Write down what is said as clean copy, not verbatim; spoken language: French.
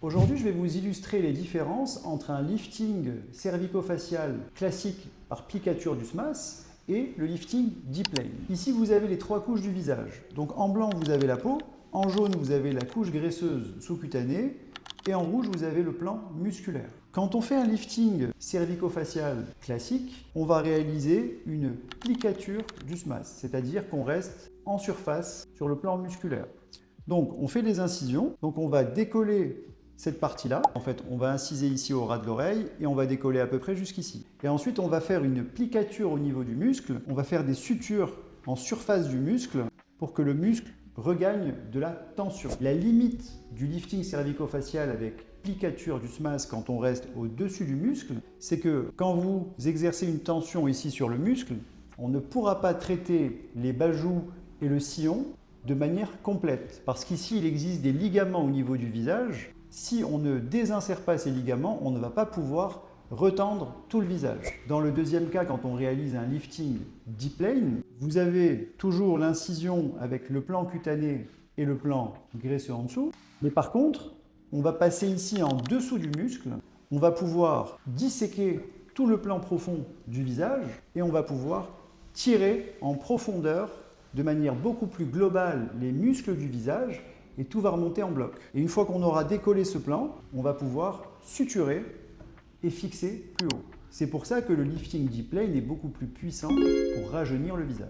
Aujourd'hui, je vais vous illustrer les différences entre un lifting cervico-facial classique par plicature du SMAS et le lifting D-plane. Ici, vous avez les trois couches du visage. Donc en blanc, vous avez la peau, en jaune, vous avez la couche graisseuse sous-cutanée et en rouge, vous avez le plan musculaire. Quand on fait un lifting cervico-facial classique, on va réaliser une plicature du SMAS, c'est-à-dire qu'on reste en surface sur le plan musculaire. Donc on fait des incisions, donc on va décoller cette partie-là. En fait, on va inciser ici au ras de l'oreille et on va décoller à peu près jusqu'ici. Et ensuite, on va faire une plicature au niveau du muscle. On va faire des sutures en surface du muscle pour que le muscle regagne de la tension. La limite du lifting cervico-facial avec plicature du SMAS quand on reste au-dessus du muscle, c'est que quand vous exercez une tension ici sur le muscle, on ne pourra pas traiter les bas-joues et le sillon de manière complète. Parce qu'ici, il existe des ligaments au niveau du visage. Si on ne désinsère pas ces ligaments, on ne va pas pouvoir retendre tout le visage. Dans le deuxième cas, quand on réalise un lifting D-plane, vous avez toujours l'incision avec le plan cutané et le plan graisseux en dessous. Mais par contre, on va passer ici en dessous du muscle. On va pouvoir disséquer tout le plan profond du visage et on va pouvoir tirer en profondeur de manière beaucoup plus globale les muscles du visage et tout va remonter en bloc. Et une fois qu'on aura décollé ce plan, on va pouvoir suturer et fixer plus haut. C'est pour ça que le lifting D-plane est beaucoup plus puissant pour rajeunir le visage.